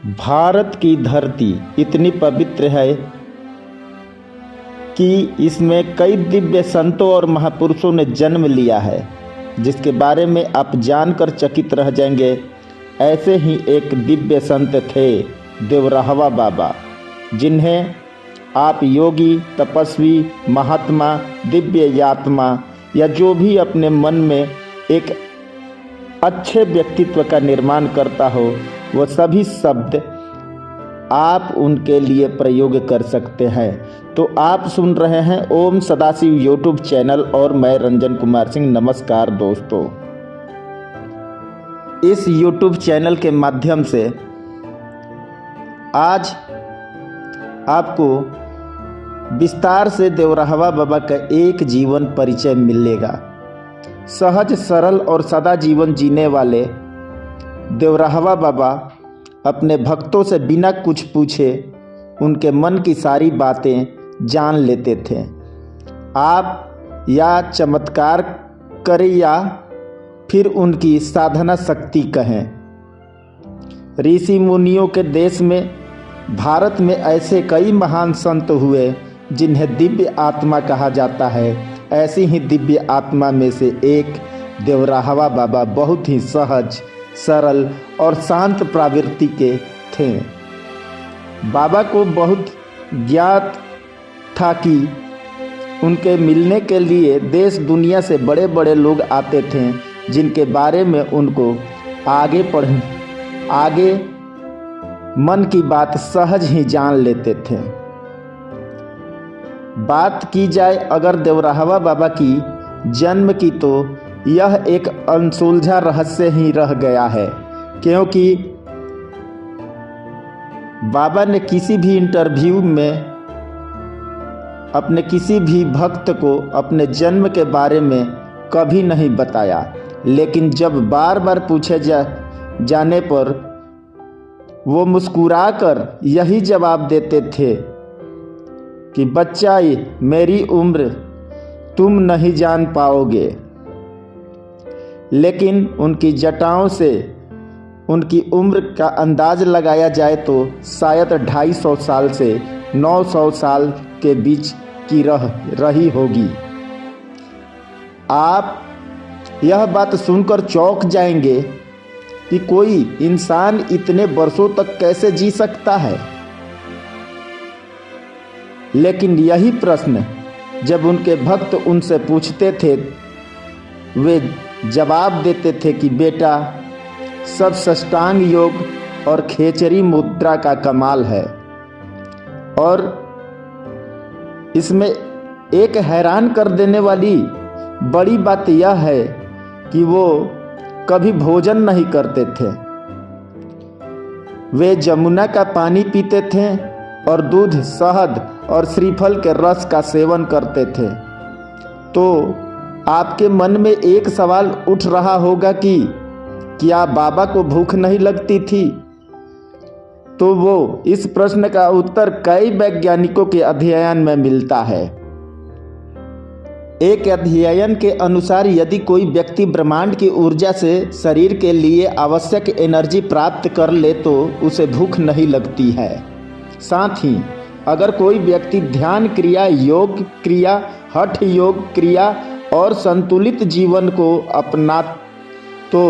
भारत की धरती इतनी पवित्र है कि इसमें कई दिव्य संतों और महापुरुषों ने जन्म लिया है, जिसके बारे में आप जानकर चकित रह जाएंगे। ऐसे ही एक दिव्य संत थे देवराहवा बाबा, जिन्हें आप योगी, तपस्वी, महात्मा, दिव्य आत्मा या जो भी अपने मन में एक अच्छे व्यक्तित्व का निर्माण करता हो, वह सभी शब्द आप उनके लिए प्रयोग कर सकते हैं। तो आप सुन रहे हैं ओम सदाशिव यूट्यूब चैनल और मैं रंजन कुमार सिंह। नमस्कार दोस्तों, इस यूट्यूब चैनल के माध्यम से आज आपको विस्तार से देवराहवा बाबा का एक जीवन परिचय मिलेगा। सहज, सरल और सदा जीवन जीने वाले देवराहवा बाबा अपने भक्तों से बिना कुछ पूछे उनके मन की सारी बातें जान लेते थे। आप या चमत्कार करें या फिर उनकी साधना शक्ति कहें। ऋषि मुनियों के देश में, भारत में ऐसे कई महान संत हुए जिन्हें दिव्य आत्मा कहा जाता है। ऐसी ही दिव्य आत्मा में से एक देवराहवा बाबा बहुत ही सहज, सरल और शांत प्रवृत्ति के थे। बाबा को बहुत ज्ञात था कि उनके मिलने के लिए देश दुनिया से बड़े बड़े लोग आते थे, जिनके बारे में उनको आगे मन की बात सहज ही जान लेते थे। बात की जाए अगर देवराहवा बाबा की जन्म की, तो यह एक अनसुलझा रहस्य ही रह गया है, क्योंकि बाबा ने किसी भी इंटरव्यू में अपने किसी भी भक्त को अपने जन्म के बारे में कभी नहीं बताया। लेकिन जब बार बार पूछे जाने पर वो मुस्कुराकर यही जवाब देते थे कि बच्चा, मेरी उम्र तुम नहीं जान पाओगे। लेकिन उनकी जटाओं से उनकी उम्र का अंदाज लगाया जाए तो शायद 250 साल से 900 साल के बीच की रही होगी। आप यह बात सुनकर चौंक जाएंगे कि कोई इंसान इतने वर्षों तक कैसे जी सकता है। लेकिन यही प्रश्न जब उनके भक्त उनसे पूछते थे, वे जवाब देते थे कि बेटा, सब साष्टांग योग और खेचरी मुद्रा का कमाल है। और इसमें एक हैरान कर देने वाली बड़ी बात यह है कि वो कभी भोजन नहीं करते थे। वे जमुना का पानी पीते थे और दूध, शहद और श्रीफल के रस का सेवन करते थे। तो आपके मन में एक सवाल उठ रहा होगा कि क्या बाबा को भूख नहीं लगती थी? तो वो इस प्रश्न का उत्तर कई वैज्ञानिकों के अध्ययन में मिलता है। एक अध्ययन के अनुसार यदि कोई व्यक्ति ब्रह्मांड की ऊर्जा से शरीर के लिए आवश्यक एनर्जी प्राप्त कर ले तो उसे भूख नहीं लगती है। साथ ही अगर कोई व्यक्ति ध्यान क्रिया, योग क्रिया, हठ योग क्रिया और संतुलित जीवन को अपना तो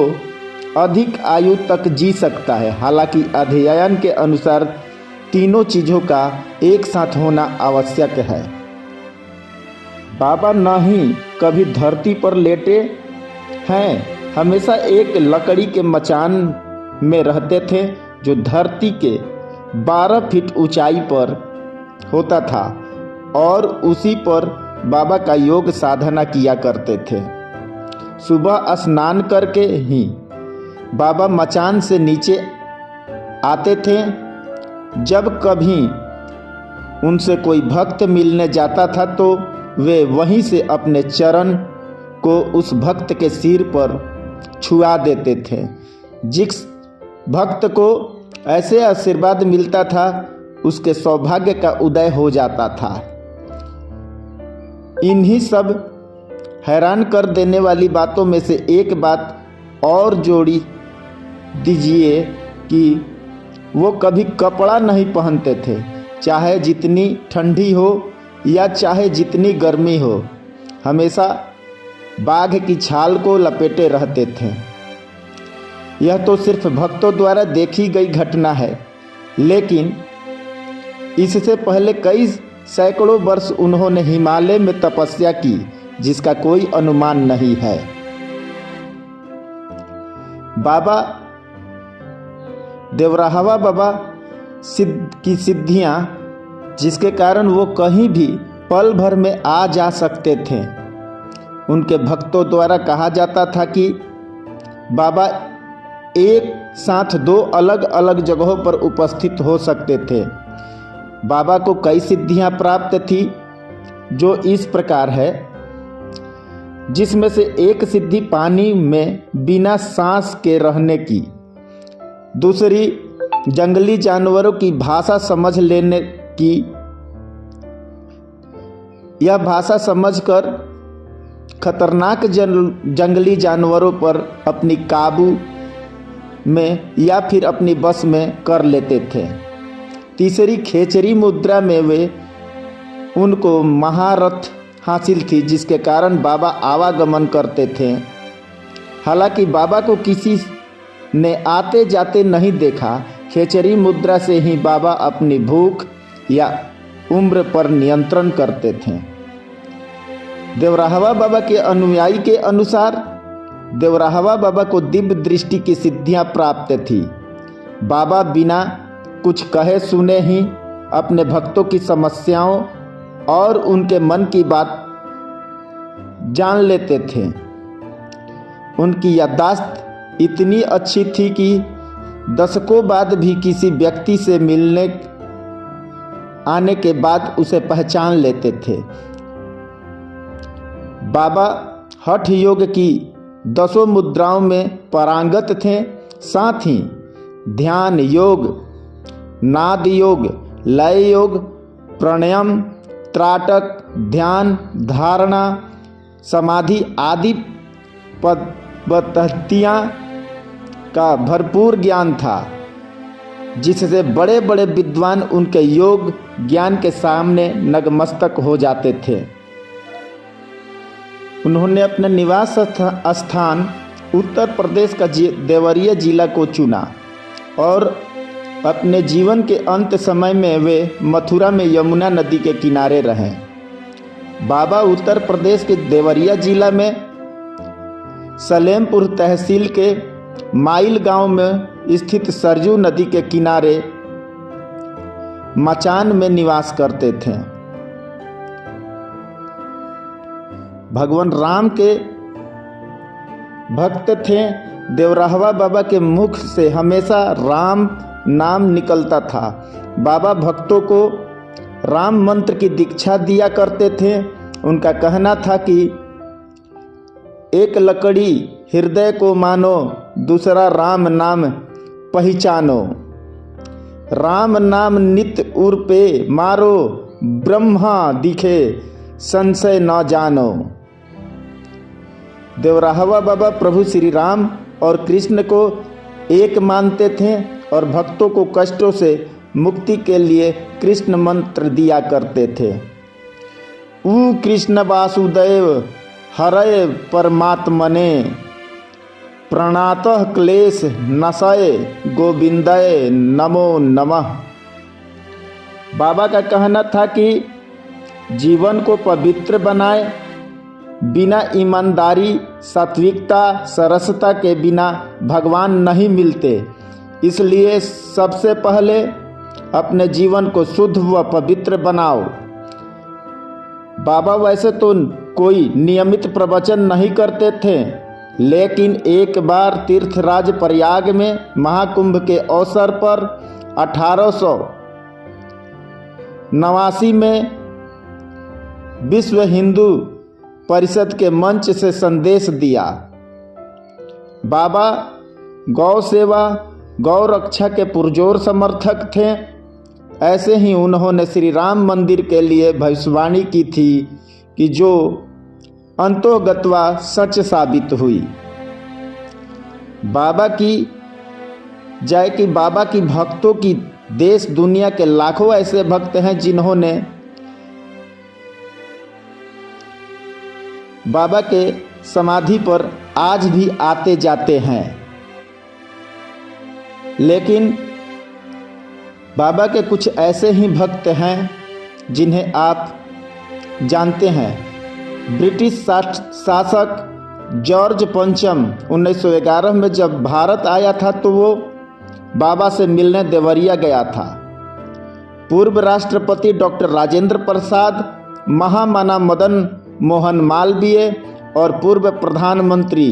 अधिक आयु तक जी सकता है। हालांकि अध्ययन के अनुसार तीनों चीज़ों का एक साथ होना आवश्यक है। बाबा न ही कभी धरती पर लेटे हैं, हमेशा एक लकड़ी के मचान में रहते थे जो धरती के 12 फीट ऊंचाई पर होता था, और उसी पर बाबा का योग साधना किया करते थे। सुबह स्नान करके ही बाबा मचान से नीचे आते थे। जब कभी उनसे कोई भक्त मिलने जाता था तो वे वहीं से अपने चरण को उस भक्त के सिर पर छुआ देते थे। जिस भक्त को ऐसे आशीर्वाद मिलता था, उसके सौभाग्य का उदय हो जाता था। इन्हीं सब हैरान कर देने वाली बातों में से एक बात और जोड़ी दीजिए कि वो कभी कपड़ा नहीं पहनते थे, चाहे जितनी ठंडी हो या चाहे जितनी गर्मी हो, हमेशा बाघ की छाल को लपेटे रहते थे। यह तो सिर्फ भक्तों द्वारा देखी गई घटना है, लेकिन इससे पहले कई सैकड़ों वर्ष उन्होंने हिमालय में तपस्या की, जिसका कोई अनुमान नहीं है। बाबा देवराहवा बाबा की सिद्धियां, जिसके कारण वो कहीं भी पल भर में आ जा सकते थे। उनके भक्तों द्वारा कहा जाता था कि बाबा एक साथ दो अलग अलग जगहों पर उपस्थित हो सकते थे। बाबा को कई सिद्धियां प्राप्त थी, जो इस प्रकार है, जिसमें से एक सिद्धि पानी में बिना सांस के रहने की, दूसरी जंगली जानवरों की भाषा समझ लेने की। यह भाषा समझकर खतरनाक जंगली जानवरों पर अपनी काबू में या फिर अपनी बस में कर लेते थे। तीसरी खेचरी मुद्रा में वे उनको महारथ हासिल थी, जिसके कारण बाबा आवागमन करते थे। हालांकि बाबा को किसी ने आते जाते नहीं देखा। खेचरी मुद्रा से ही बाबा अपनी भूख या उम्र पर नियंत्रण करते थे। देवराहवा बाबा के अनुयायी के अनुसार देवराहवा बाबा को दिव्य दृष्टि की सिद्धियां प्राप्त थी। बाबा बिना कुछ कहे सुने ही अपने भक्तों की समस्याओं और उनके मन की बात जान लेते थे। उनकी याददाश्त इतनी अच्छी थी कि दशकों बाद भी किसी व्यक्ति से मिलने आने के बाद उसे पहचान लेते थे। बाबा हठ योग की 10 मुद्राओं में पारंगत थे, साथ ही ध्यान योग, नाद योग, लय योग, प्राणायाम, त्राटक, ध्यान, धारणा, समाधि आदि पद्धतियाँ का भरपूर ज्ञान था, जिससे बड़े बड़े विद्वान उनके योग ज्ञान के सामने नतमस्तक हो जाते थे। उन्होंने अपने निवास स्थान उत्तर प्रदेश का देवरिया जिला को चुना और अपने जीवन के अंत समय में वे मथुरा में यमुना नदी के किनारे रहे। बाबा उत्तर प्रदेश के देवरिया जिला में सलेमपुर तहसील के माइल गांव में स्थित सरजू नदी के किनारे मचान में निवास करते थे। भगवान राम के भक्त थे। देवराहवा बाबा के मुख से हमेशा राम नाम निकलता था। बाबा भक्तों को राम मंत्र की दीक्षा दिया करते थे। उनका कहना था कि एक लकड़ी हृदय को मानो, दूसरा राम नाम पहचानो। राम नाम नित उर पे मारो, ब्रह्मा दिखे संशय न जानो। देवराहवा बाबा प्रभु श्री राम और कृष्ण को एक मानते थे और भक्तों को कष्टों से मुक्ति के लिए कृष्ण मंत्र दिया करते थे। ऊ कृष्ण वासुदेव हरय परमात्मने, प्रणातः क्लेश नशय गोविंदय नमो नमः। बाबा का कहना था कि जीवन को पवित्र बनाए, बिना ईमानदारी, सात्विकता, सरसता के बिना भगवान नहीं मिलते। इसलिए सबसे पहले अपने जीवन को शुद्ध व पवित्र बनाओ। बाबा वैसे तो कोई नियमित प्रवचन नहीं करते थे, लेकिन एक बार तीर्थराज प्रयाग में महाकुंभ के अवसर पर 1889 में विश्व हिंदू परिषद के मंच से संदेश दिया। बाबा गौ सेवा, गौ रक्षा के पुरजोर समर्थक थे। ऐसे ही उन्होंने श्री राम मंदिर के लिए भविष्यवाणी की थी कि जो अंतोगत्वा सच साबित हुई। बाबा की जाए कि बाबा की भक्तों की देश दुनिया के लाखों ऐसे भक्त हैं जिन्होंने बाबा के समाधि पर आज भी आते जाते हैं। लेकिन बाबा के कुछ ऐसे ही भक्त हैं जिन्हें आप जानते हैं। ब्रिटिश शासक जॉर्ज पंचम 1911 में जब भारत आया था तो वो बाबा से मिलने देवरिया गया था। पूर्व राष्ट्रपति डॉक्टर राजेंद्र प्रसाद, महामना मदन मोहन मालवीय और पूर्व प्रधानमंत्री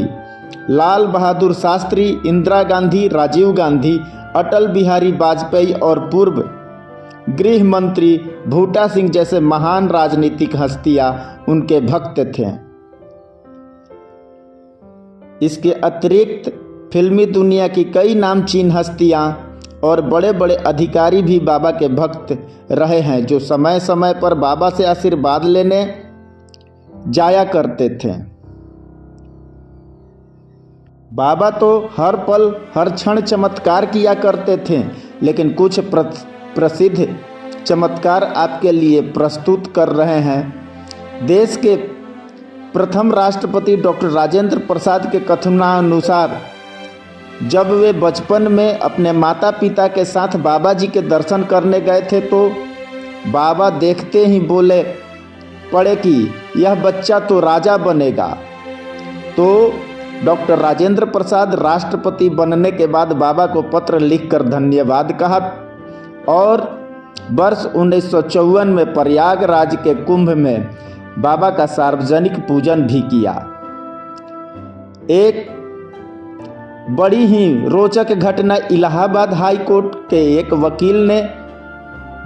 लाल बहादुर शास्त्री, इंदिरा गांधी, राजीव गांधी, अटल बिहारी वाजपेयी और पूर्व गृह मंत्री बूटा सिंह जैसे महान राजनीतिक हस्तियां उनके भक्त थे। इसके अतिरिक्त फिल्मी दुनिया की कई नामचीन हस्तियां और बड़े बड़े अधिकारी भी बाबा के भक्त रहे हैं, जो समय समय पर बाबा से आशीर्वाद लेने जाया करते थे। बाबा तो हर पल हर क्षण चमत्कार किया करते थे, लेकिन कुछ प्रसिद्ध चमत्कार आपके लिए प्रस्तुत कर रहे हैं। देश के प्रथम राष्ट्रपति डॉक्टर राजेंद्र प्रसाद के कथनानुसार जब वे बचपन में अपने माता पिता के साथ बाबा जी के दर्शन करने गए थे तो बाबा देखते ही बोले पड़े कि यह बच्चा तो राजा बनेगा। तो डॉक्टर राजेंद्र प्रसाद राष्ट्रपति बनने के बाद बाबा को पत्र लिखकर धन्यवाद कहा और वर्ष 1954 में प्रयागराज के कुंभ में बाबा का सार्वजनिक पूजन भी किया। एक बड़ी ही रोचक घटना, इलाहाबाद हाई कोर्ट के एक वकील ने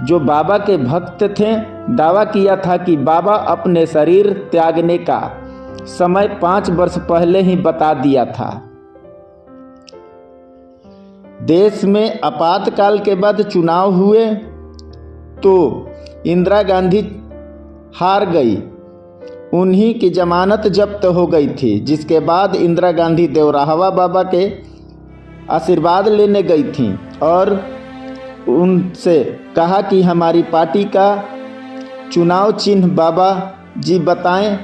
जो बाबा के भक्त थे दावा किया था कि बाबा अपने शरीर त्यागने का समय 5 वर्ष पहले ही बता दिया था। देश में आपातकाल के बाद चुनाव हुए तो इंदिरा गांधी हार गई, उन्हीं की जमानत जब्त हो गई थी, जिसके बाद इंदिरा गांधी देवराहवा बाबा के आशीर्वाद लेने गई थीं और उनसे कहा कि हमारी पार्टी का चुनाव चिन्ह बाबा जी बताएं,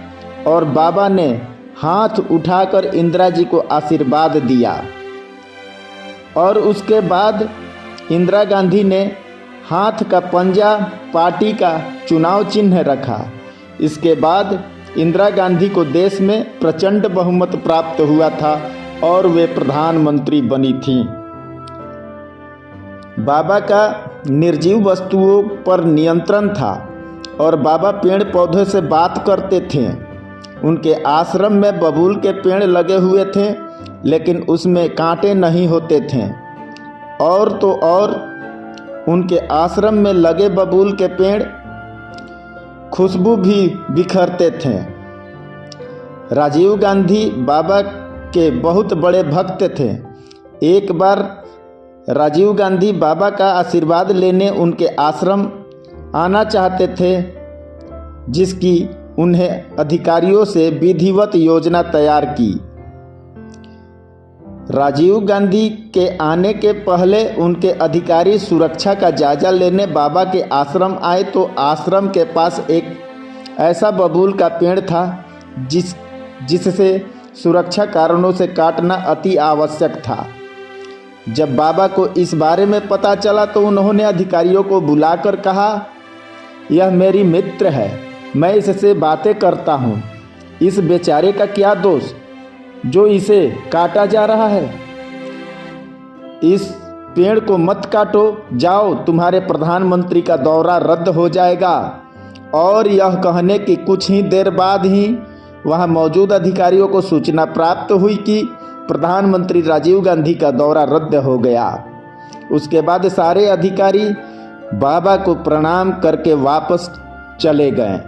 और बाबा ने हाथ उठाकर इंदिरा जी को आशीर्वाद दिया। और उसके बाद इंदिरा गांधी ने हाथ का पंजा पार्टी का चुनाव चिन्ह रखा। इसके बाद इंदिरा गांधी को देश में प्रचंड बहुमत प्राप्त हुआ था और वे प्रधानमंत्री बनी थीं। बाबा का निर्जीव वस्तुओं पर नियंत्रण था और बाबा पेड़ पौधों से बात करते थे। उनके आश्रम में बबूल के पेड़ लगे हुए थे, लेकिन उसमें कांटे नहीं होते थे। और तो और उनके आश्रम में लगे बबूल के पेड़ खुशबू भी बिखरते थे। राजीव गांधी बाबा के बहुत बड़े भक्त थे। एक बार राजीव गांधी बाबा का आशीर्वाद लेने उनके आश्रम आना चाहते थे, जिसकी उन्हें अधिकारियों से विधिवत योजना तैयार की। राजीव गांधी के आने के पहले उनके अधिकारी सुरक्षा का जायजा लेने बाबा के आश्रम आए तो आश्रम के पास एक ऐसा बबूल का पेड़ था जिससे सुरक्षा कारणों से काटना अति आवश्यक था। जब बाबा को इस बारे में पता चला तो उन्होंने अधिकारियों को बुलाकर कहा, यह मेरी मित्र है, मैं इससे बातें करता हूँ, इस बेचारे का क्या दोष जो इसे काटा जा रहा है। इस पेड़ को मत काटो, जाओ, तुम्हारे प्रधानमंत्री का दौरा रद्द हो जाएगा। और यह कहने की कुछ ही देर बाद ही वहां मौजूद अधिकारियों को सूचना प्राप्त हुई कि प्रधानमंत्री राजीव गांधी का दौरा रद्द हो गया। उसके बाद सारे अधिकारी बाबा को प्रणाम करके वापस चले गए।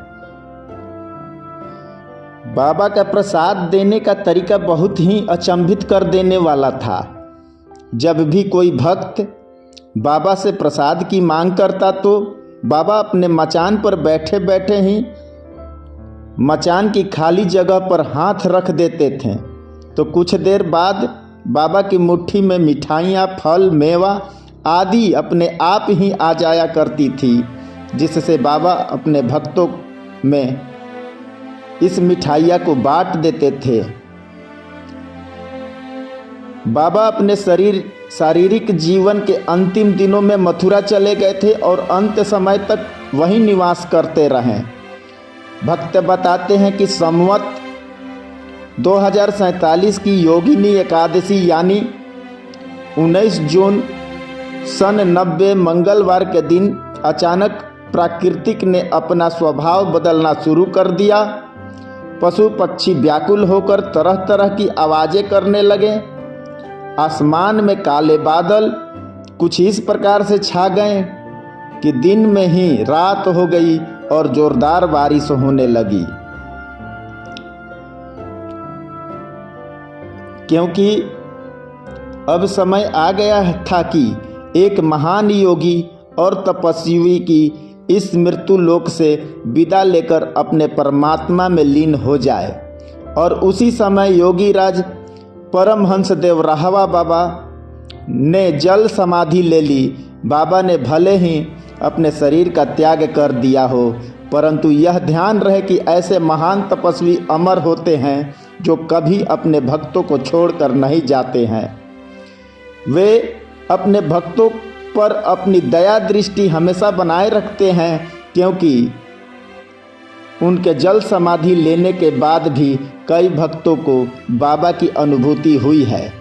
बाबा का प्रसाद देने का तरीका बहुत ही अचंभित कर देने वाला था। जब भी कोई भक्त बाबा से प्रसाद की मांग करता तो बाबा अपने मचान पर बैठे बैठे ही मचान की खाली जगह पर हाथ रख देते थे। तो कुछ देर बाद बाबा की मुट्ठी में मिठाइयाँ, फल, मेवा आदि अपने आप ही आ जाया करती थी, जिससे बाबा अपने भक्तों में इस मिठाइयाँ को बांट देते थे। बाबा अपने शारीरिक जीवन के अंतिम दिनों में मथुरा चले गए थे और अंत समय तक वहीं निवास करते रहे। भक्त बताते हैं कि संवत 2047 की योगिनी एकादशी यानी 19 जून सन 90 मंगलवार के दिन अचानक प्राकृतिक ने अपना स्वभाव बदलना शुरू कर दिया। पशु पक्षी व्याकुल होकर तरह तरह की आवाज़ें करने लगे। आसमान में काले बादल कुछ इस प्रकार से छा गए कि दिन में ही रात हो गई और जोरदार बारिश होने लगी। क्योंकि अब समय आ गया था कि एक महान योगी और तपस्वी की इस मृत्यु लोक से विदा लेकर अपने परमात्मा में लीन हो जाए। और उसी समय योगी राज परमहंस देवराहवा बाबा ने जल समाधि ले ली। बाबा ने भले ही अपने शरीर का त्याग कर दिया हो, परंतु यह ध्यान रहे कि ऐसे महान तपस्वी अमर होते हैं जो कभी अपने भक्तों को छोड़कर नहीं जाते हैं। वे अपने भक्तों पर अपनी दया दृष्टि हमेशा बनाए रखते हैं, क्योंकि उनके जल समाधि लेने के बाद भी कई भक्तों को बाबा की अनुभूति हुई है।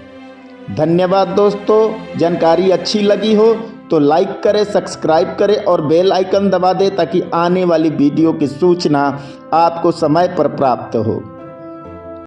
धन्यवाद दोस्तों। जानकारी अच्छी लगी हो तो लाइक करें, सब्सक्राइब करें और बेल आइकन दबा दें ताकि आने वाली वीडियो की सूचना आपको समय पर प्राप्त हो।